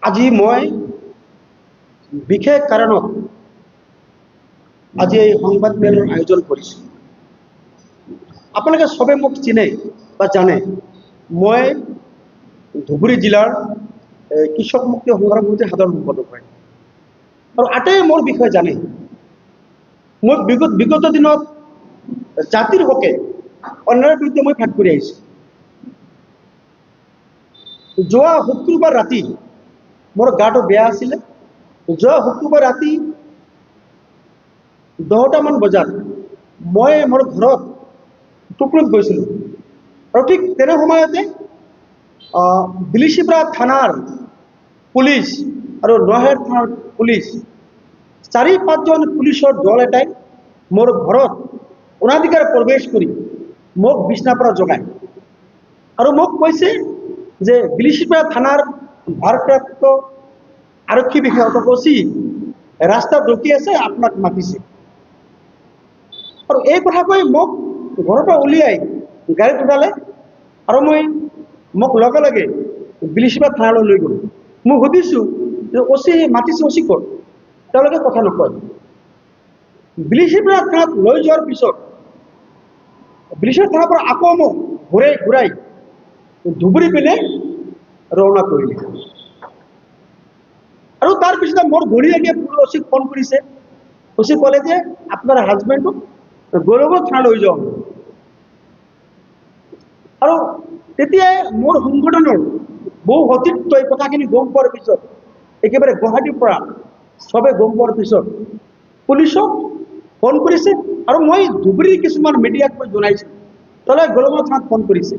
আজি মই বিশেষ কাৰণত আজি এই সংবাদ মেলৰ আয়োজন কৰিছোঁ। আপোনালোকে সবে মোক চিনে বা জানে, মই ধুবুৰী জিলাৰ কৃষক মুক্তি সংগ্ৰাম সমিতিৰ সাধাৰণ সম্পাদক হয় আৰু আটাই মোৰ বিষয়ে জানে। মই বিগত দিনত জাতিৰ হকে অন্যায়ৰ বিৰুদ্ধে মই ফাট কৰি আহিছোঁ। যোৱা শুক্ৰবাৰ ৰাতি মোৰ গাটো বেয়া আছিলে। যোৱা শুক্ৰবাৰ ৰাতি 10টামান বজাত মই মোৰ ঘৰত টুকৰুত গৈছিলোঁ আৰু ঠিক তেনে সময়তে বিলিচিপাৰা থানাৰ পুলিচ আৰু নয়াৰ থানাৰ পুলিচ 4-5জন পুলিচৰ দল এটাই মোৰ ঘৰত অনাধিকাৰ প্ৰৱেশ কৰি মোক বিছনাৰ পৰা জগায় আৰু মোক কৈছে যে বিলিচিপাৰা থানাৰ ভাৰপ্ৰাপ্ত আৰক্ষী বিষয়া অতকচি ৰাস্তাত ৰখি আছে, আপোনাক মাতিছে। আৰু এই কথা কৈ মোক ঘৰৰ পৰা উলিয়াই গাড়ীত উঠালে আৰু মোক লগে লগে বিলিচিপাৰা থানালৈ লৈ গ'ল। মই সুধিছোঁ যে অচি মাতিছে, অচি ক'ত? তেওঁলোকে কথা নকয়। বিলিচিপাৰা থানাত লৈ যোৱাৰ পিছত বিলিচিপাৰা থানাৰ পৰা আকৌ মোক ঘূৰাই ধুবুৰী পিনে ৰওনা কৰিলে আৰু তাৰপিছতে মোৰ ঘূৰিয়াকে অচিক ফোন কৰিছে। অচি ক'লে যে আপোনাৰ হাজবেণ্ডক গৌৰৱ থানা লৈ যাওক। আৰু তেতিয়াই মোৰ সংগঠনৰ বহু সতীৰ্থ এই কথাখিনি গম পোৱাৰ পিছত, একেবাৰে গুৱাহাটীৰ পৰা সবে গম পোৱাৰ পিছত পুলিচক ফোন কৰিছে আৰু মই ধুবুৰীৰ কিছুমান মিডিয়াক মই জনাইছোঁ। তেওঁলোকে গৌৰৱ থানাত ফোন কৰিছে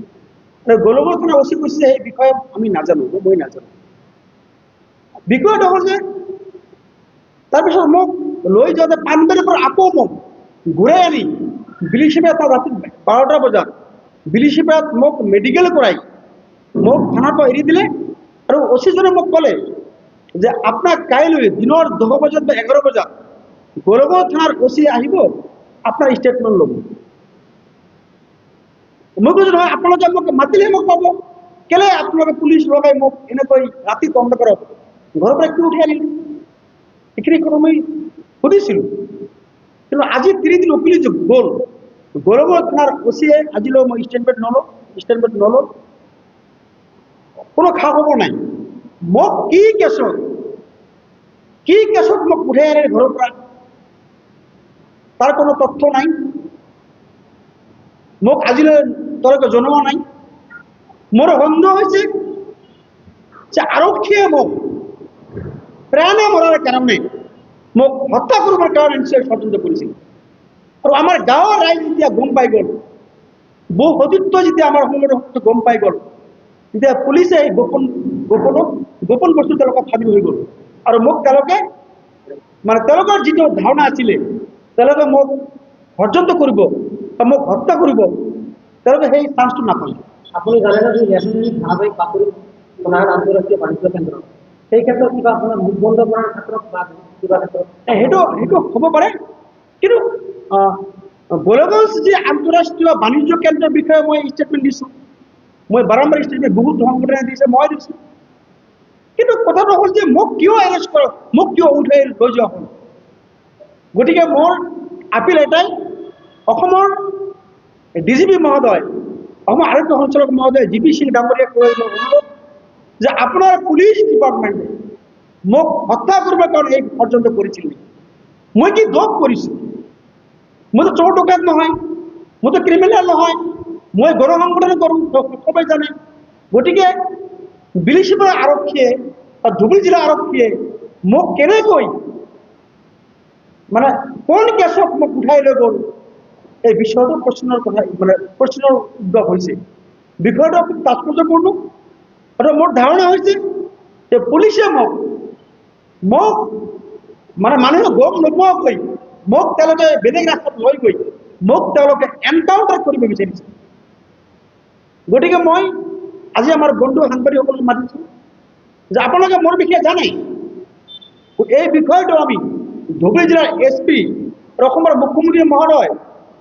আৰু গৌৰৱ থানা অচি কৈছে সেই বিষয়ে আমি নাজানো, মই নাজানো। বিষয়টো হ'ল যে তাৰপিছত মোক লৈ যাওঁতে পানবাৰীৰ পৰা আকৌ মোক ঘূৰাই আনি বিলিচিপাৰাত ৰাতি 12টা বজাত বিলিচিপাৰাত মোক মেডিকেল কৰাই মোক থানাৰ পৰা এৰি দিলে আৰু অচিজনে মোক ক'লে যে আপোনাক কাইলৈ দিনৰ 10 বজাত বা 11 বজাত গৌৰৱ থানাৰ অচি আহিব, আপোনাৰ ষ্টেটমেণ্ট ল'ব। মই কৈছোঁ নহয়, আপোনালোকে মোক মাতিলে মোক পাব, কেলে আপোনালোকে পুলিচ লগাই মোক এনেকৈ ৰাতি অন্ধকাৰত ঘৰৰ পৰা কিয় উঠি আনিলে? এইখিনি কথা মই সুধিছিলোঁ। কিন্তু আজি 3 দিন উকলি গ'ল, গৌৰৱ থানাৰ অচিয়ে আজিলৈ মই ষ্টেটমেণ্ট নল'লো, কোনো খা খবৰ নাই। মোক কি কেছত মোক উঠাই আনে ঘৰৰ পৰা তাৰ কোনো তথ্য নাই, মোক আজিলৈ তেওঁলোকে জনোৱা নাই। মোৰ সন্দেহ হৈছে যে আৰক্ষীয়ে মোক প্ৰাণে মৰাৰ কাৰণে মোক হত্যা কৰিবৰ কাৰণে নিশ্চয় ষড়যন্ত্ৰ কৰিছিল। আৰু আমাৰ গাঁৱৰ ৰাইজ যেতিয়া গম পাই গ'ল, বহু সতীৰ্থ যেতিয়া আমাৰ সংগঠন গম পাই গ'ল, তেতিয়া পুলিচে এই গোপন বস্তু তেওঁলোকক স্বাধীন হৈ গ'ল আৰু মোক তেওঁলোকে তেওঁলোকৰ যিটো ধাৰণা আছিলে তেওঁলোকে মোক ষড়যন্ত্ৰ কৰিব বা মোক হত্যা কৰিব, তেওঁলোকে সেই চান্সটো নাপালে। আপুনি জানে যে ন্যায়াধীশ ধাৰাবাহিক বাতৰি সোণাৰ আন্তঃৰাষ্ট্ৰীয় বাণিজ্য কেন্দ্ৰ, সেই ক্ষেত্ৰত কিবা আপোনাৰ মুখ বন্ধ কৰাৰ ক্ষেত্ৰত বা কিবা ক্ষেত্ৰত সেইটো হ'ব পাৰে। কিন্তু গোলগঞ্জ যি আন্তঃৰাষ্ট্ৰীয় বাণিজ্য কেন্দ্ৰৰ বিষয়ে মই ষ্টেটমেণ্ট দিছোঁ, মই বাৰম্বাৰ ষ্টেটমেণ্ট বহুত সংগঠনে দিছে, মই দিছোঁ। কিন্তু কথাটো হ'ল যে মোক কিয় এৰেষ্ট কৰক, মোক কিয় উঠাই লৈ যোৱা হ'ল? গতিকে মোৰ আপিল এটাই, অসমৰ ডিজিপি মহোদয়, অসমৰ আৰক্ষী সঞ্চালক মহোদয় GP সিং ডাঙৰীয়াক অনুৰোধ যে আপোনাৰ পুলিচ ডিপাৰ্টমেণ্টে মোক হত্যা কৰিবৰ কাৰণে এই ষড়যন্ত্ৰ কৰিছিল। মই কি দোষ কৰিছোঁ? মইতো চোৰ ডকাইত নহয়, মইতো ক্ৰিমিনেল নহয়, মই গণ সংগঠন কৰোঁ, সবাই জানে। গতিকে বিলিচিপাৰা আৰক্ষীয়ে বা ধুবুৰী জিলা আৰক্ষীয়ে মোক কেনেকৈ কোন কেছত মোক উঠাই লৈ গ'ল, এই বিষয়টো প্ৰশ্নৰ উদ্ভৱ হৈছে। বিষয়টো খুব তাৎপৰ্যপূৰ্ণ আৰু মোৰ ধাৰণা হৈছে যে পুলিচে মোক মানুহে গম নোপোৱাকৈ মোক তেওঁলোকে বেলেগ ৰাস্তাত লৈ গৈ মোক তেওঁলোকে এনকাউণ্টাৰ কৰিব বিচাৰিছে। গতিকে মই আজি আমাৰ বন্ধু সাংবাদিকসকলক মাতিছোঁ যে আপোনালোকে মোৰ বিষয়ে জানে, এই বিষয়টো আমি ধুবুৰী জিলাৰ SP আৰু অসমৰ মুখ্যমন্ত্ৰী মহোদয়,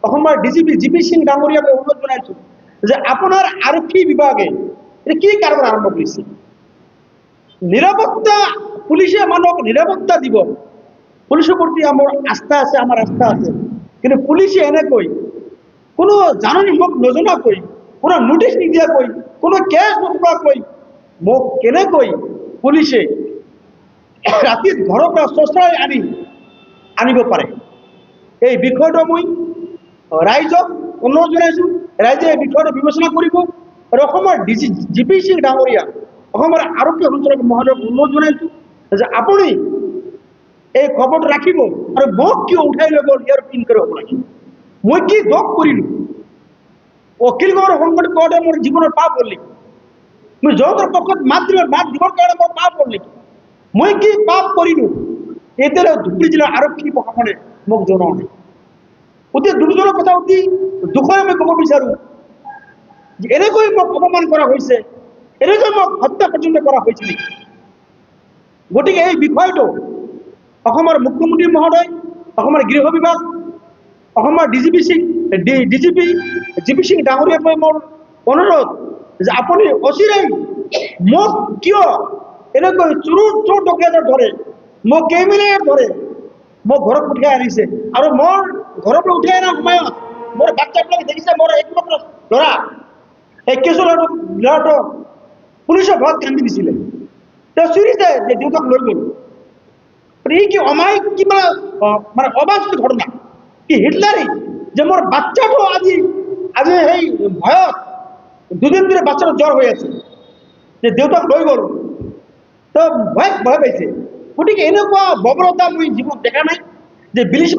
অসমৰ DGP GP সিং ডাঙৰীয়াক অনুৰোধ জনাইছোঁ যে আপোনাৰ আৰক্ষী বিভাগে কি কাৰবাৰ আৰম্ভ কৰিছে। নিরাপত্তা পুলিশে মানুহক নিরাপত্তা দিব, পুলিশের প্রতি আমার আস্থা আছে, আমার আস্থা আছে। কিন্তু পুলিশে এনেকৈ কোনো জাননী মোক নজনাকৈ, কোনো নোটিছ নিদিয়াকৈ, কোনো কেছ নকৰাকৈ মোক কেনেকৈ পুলিশে ৰাতি ঘৰৰ পৰা চোঁচৰাই আনিব পাৰে? এই বিষয়টো মই ৰাইজক অনুৰোধ জনাইছোঁ, ৰাইজে এই বিষয়টো বিবেচনা কৰিব। আৰু অসমৰ জিপি সিং ডাঙৰীয়া, অসমৰ আৰক্ষী সঞ্চালক মহোদয়ক অনুৰোধ জনাইছোঁ যে আপুনি এই খবৰটো ৰাখিব আৰু মোক কিয় উঠাই লৈ গ'ল ইয়াৰ ইনকুৱাৰী হ'ব লাগিব। মই কি দোষ কৰিলোঁ? অখিলগড় সংগঠন কৰোঁতে মোৰ জীৱনৰ পাপ হ'ল নেকি? মই জনতাৰ পক্ষত মাত দিবৰ কাৰণে মোৰ পাপ হ'ল নেকি? মই কি পাপ কৰিলোঁ? এতিয়ালৈ ধুবুৰী জিলাৰ আৰক্ষী প্ৰশাসনে মোক জনোৱা নাই। অতি দুৰ্জনৰ কথা, অতি দুখৰে মই ক'ব বিচাৰোঁ যে এনেকৈ মোক অপমান কৰা হৈছে, এনেকৈ মোক হত্যা পৰ্যন্ত কৰা হৈছিল নেকি? গতিকে এই বিষয়টো অসমৰ মুখ্যমন্ত্ৰী মহোদয়, অসমৰ গৃহ বিভাগ, অসমৰ ডিজিপি জিপি সিং ডাঙৰীয়াক মোৰ অনুৰোধ যে আপুনি অচিৰেই মোক কিয় এনেকৈ চোৰ ডকাইতৰ ধৰে, মোক ক্ৰিমিনেলৰ ধৰে মোক ঘৰত উঠাই আনিছে। আৰু মোৰ ঘৰৰ পৰা উঠাই অনাৰ সময়ত মোৰ বাচ্চাবিলাকে দেখিছে, মোৰ একমাত্ৰ ল'ৰা, এই কেঁচুৱা ল'ৰাটো পুলিচৰ ভয়ত কান্দি দিছিলে। তেওঁ চিঞৰিছে যে দেউতাক লৈ গ'ল। এই কি অমায়িক কিবা মানে অবাস্তৱ ঘটনা, কি হিটলাৰী যে মোৰ বাচ্চাটো আজি সেই ভয়ত দুদিন ধরে বাচ্চাটা জ্বর হয়ে আছে যে দেউতাক লৈ গ'ল, তো ভয় পাইছে। গতিকে এনেকুৱা বৰ্বৰতা মই জীৱনত দেখা নাই যে বিলিছ